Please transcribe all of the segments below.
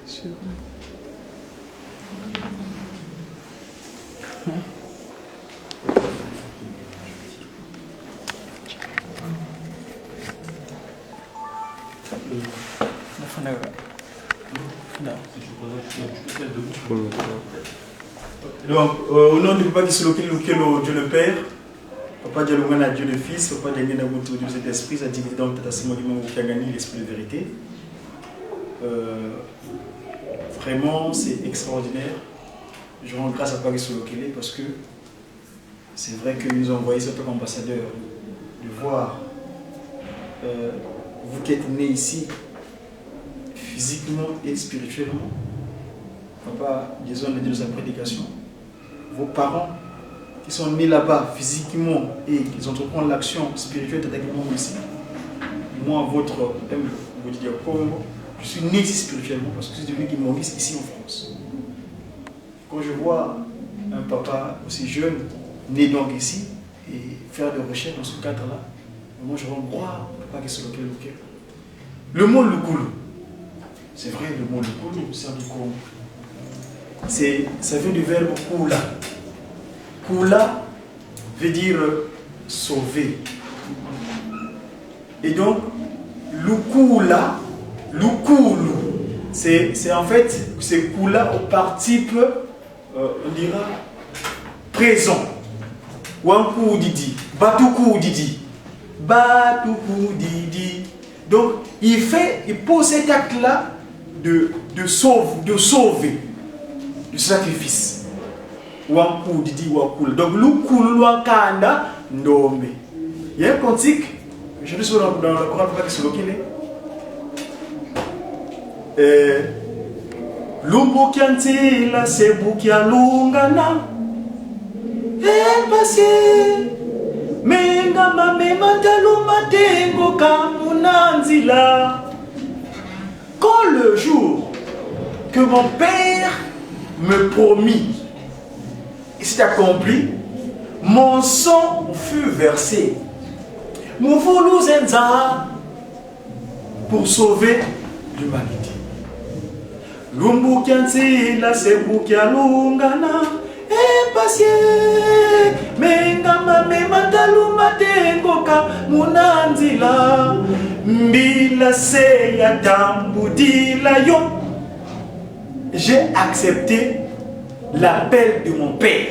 Sûr. Donc, au nom du Papa qui se loquait Dieu le Père, Papa Dialogana Dieu le Fils, Papa Dialogana Dieu de cet esprit, ça divise donc Tatasimo qui a gagné l'esprit de vérité. Vraiment, c'est extraordinaire. Je rends grâce à Papa qui se loquait parce que c'est vrai qu'il nous a envoyé ce peuple ambassadeur de voir vous qui êtes nés ici, physiquement et spirituellement. Papa, Jésus l'a dit dans sa prédication. Vos parents qui sont nés là-bas physiquement et qui entreprennent l'action spirituelle techniquement ici. Moi, votre thème, vous dites Congo, je suis né ici spirituellement parce que c'est celui qui m'a ici en France. Quand je vois un papa aussi jeune, né donc ici, et faire des recherches dans ce cadre-là, moi je rends gloire au papa qui se loquait. Le mot Lukulu, c'est vrai, le mot Lukulu, c'est un Congo. Ça vient du verbe kula. Kula veut dire sauver. Et donc, lukula, lukulu, c'est en fait, c'est kula au participe, on dira, présent. Wanku didi, batuku didi, batuku didi. Donc, il pose cet acte-là de sauver. Du sacrifice. Wanku didi wakul. Donc l'ukul wakanda ndombe. Il y a un cantique, je dis dans le Coran qui se loquille. Lumbukianti la sebukia lungana. Passé. Menga mame mantaluma tengo kamunanzila. Quand le jour que mon père me promit, et c'est accompli, mon sang fut versé. Mon zenza pour sauver l'humanité. Lumbukianti la sebukia lungana e passé menga mame mandaluma tengoka munanzila mbila se ya tambudila yo. J'ai accepté l'appel de mon père.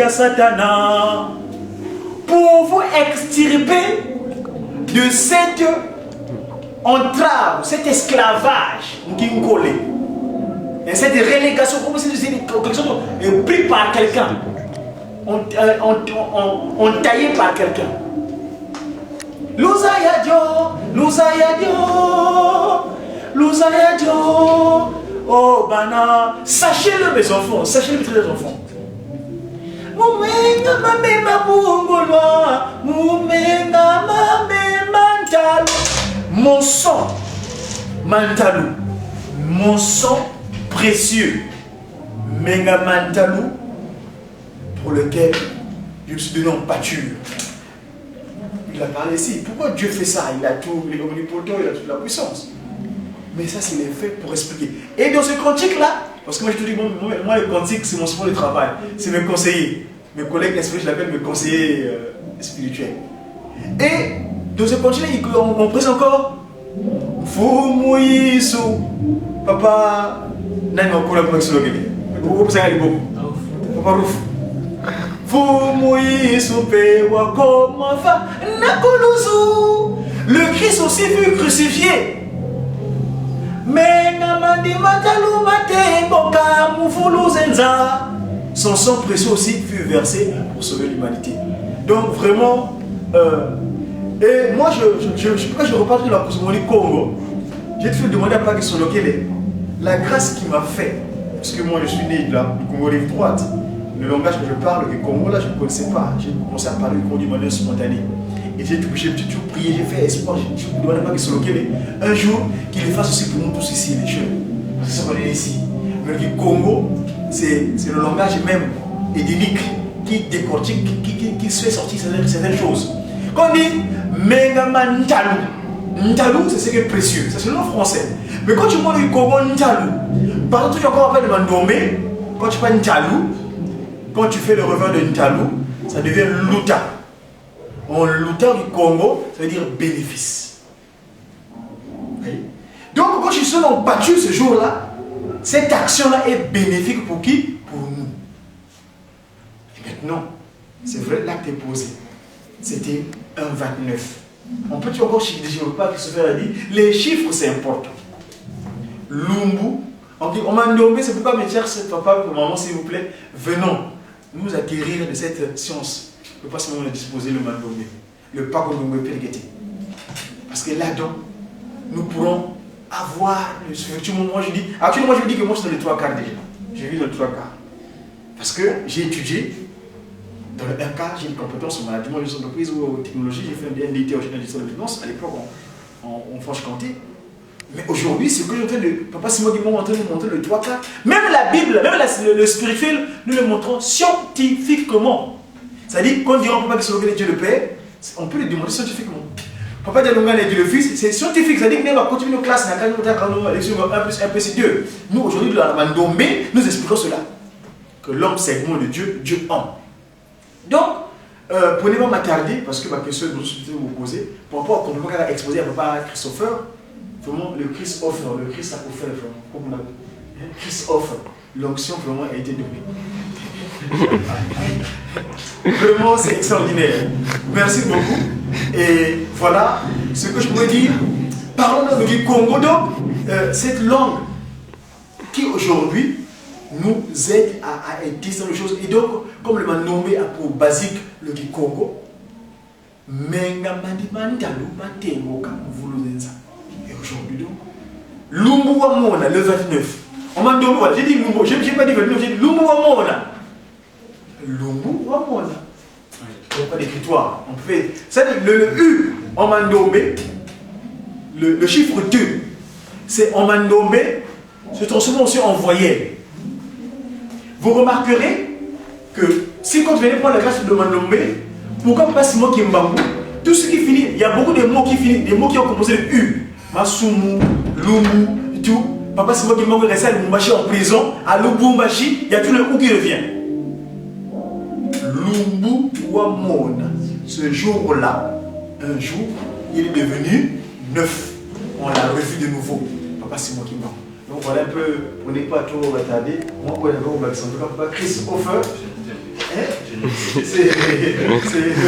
Satana, pour vous extirper de cette entrave, cet esclavage, et cette relégation, comme si c'était quelque chose pris par quelqu'un, entaillé par quelqu'un. Lousayadio, oh bana, sachez-le mes enfants, sachez-le mes enfants. Mon sang, mantalou, mon sang précieux, menga mantalou, pour lequel je me suis donné en pâture. Il a parlé ici. Pourquoi Dieu fait ça? Il a tout, il est omnipotent, il a toute la puissance. Mais ça, c'est les faits pour expliquer. Et dans ce cantique-là, parce que moi je te dis, moi le cantique, c'est mon sport de travail. C'est mes conseillers. Mes collègues spirituels, je l'appelle mes conseillers spirituels. Et dans ce cantique-là, on présente encore Fumuisu. Papa, Nani Makula pour expliquer. Papa Rouf. Le Christ aussi fut crucifié. Son sang précieux aussi fut versé pour sauver l'humanité. Donc vraiment, et moi je repars de la cosmogonie Congo. J'ai fait demander à Papa Kisolokele la grâce qu'il m'a fait. Parce que moi je suis né de la Congo rive droite. Le langage que je parle, le Congo là, je ne connaissais pas. J'ai commencé à parler le Congo d'une manière spontanée. Et j'ai toujours prié, j'ai fait espoir, j'ai demandé à Papa Kisolokele un jour qu'il le fasse aussi pour nous tous ici, les jeunes. C'est ce qu'on est ici. Mais le Congo, c'est le langage même édénique qui décortique, qui se fait sortir certaines choses. Quand on dit Mengama Ntalou, Ntalou c'est ce qui est précieux, c'est le nom français. Mais quand tu parles du Congo Ntalou, par exemple, tu as encore appelé le Mandombe, quand tu parles Ntalou, quand tu fais le revers de Ntalou, ça devient Luta. En Luta du Congo, ça veut dire bénéfice. Oui. Donc quand je suis battu ce jour-là, cette action-là est bénéfique pour qui? Pour nous. Et maintenant, c'est vrai, l'acte est posé. C'était 1,29. On peut encore chiffrer, je ne veux pas que ce soit dit. Les chiffres, c'est important. Lumbu, on m'a demandé, c'est pourquoi mes chers papa et maman, s'il vous plaît, venons nous acquérir de cette science. Le pas seulement disposer le Mandombe, le Pakondombe Pelgete. Parce que là-dedans, nous pourrons avoir le actuellement, moi je dis que moi je suis dans les 3 quarts déjà. J'ai vu dans les 3 quarts. Parce que j'ai étudié, dans le 1 quart, j'ai une compétence en management des entreprises ou en technologie, j'ai fait un DT en gestion de finance à l'époque en Franche-Comté. Mais aujourd'hui, ce que je fais de papa, c'est moi qui m'ont en train de montrer le 3 quarts. Même la Bible, même le spirituel, nous le montrons scientifiquement. C'est-à-dire, quand on dit on ne peut pas disloquer Dieu le Père, on peut le démontrer scientifiquement. Papa Dialonga et Dieu le Fils, c'est scientifique. C'est-à-dire que nous allons continuer nos classes, nous allons 1 plus 1 c'est 2. Nous, aujourd'hui, dans la Mandombe, nous expliquons cela. Que l'homme segment de Dieu, Dieu homme. Donc, prenez-moi m'attarder, parce que ma question est de vous poser, par rapport au compliment qu'elle a exposé à papa Christopher, vraiment, le Christ offre, le Christ a offert, vraiment, Christ offre, l'onction vraiment a été donnée. Vraiment, c'est extraordinaire. Merci beaucoup. Et voilà ce que je pourrais dire. Parlons du Congo, donc, cette langue qui aujourd'hui nous aide à exister dans les choses. Et donc, comme le Mandombe a pour basique le Congo, et aujourd'hui, donc, Lumbu Wamona, le 29. On m'a demandé, j'ai dit Lumbu, je n'ai pas dit 29, j'ai dit Lumbu Wamona. Lumbu Wamona. Il n'y a pas d'écritoire. On fait. C'est-à-dire le U en Mandombe, le chiffre 2, c'est en Mandombe, se transforme aussi en voyelle. Vous remarquerez que si quand vous venez prendre la classe de Mandombe, pourquoi pas ce mot qui est Mbambu? Tout ce qui finit, il y a beaucoup de mots qui finissent, des mots qui ont composé le U. Masumu, Lumu, tout. Papa, c'est moi qui m'a resté à Lumumbashi en prison. À Lubumbashi, il y a tout le ou qui revient. Lumbu Wamona. Ce jour-là, un jour, il est devenu 9. On l'a revu de nouveau. Papa, c'est moi qui m'a. Donc voilà un peu, on n'est pas trop retardé. Moi, on est encore au accent. Papa, Chris Hofer. C'est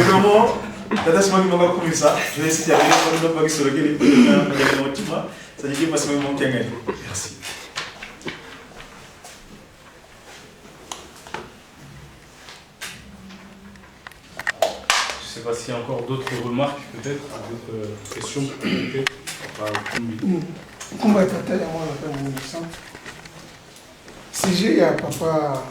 vraiment. C'est moi qui m'a comme ça. Je vais essayer de faire sur lequel il y a un motivement. Ça dit que moi, c'est mon qui a gagné. Merci. Je ne sais pas s'il y a encore d'autres remarques, peut-être, d'autres questions. Comment est-ce que moi, si j'ai un papa,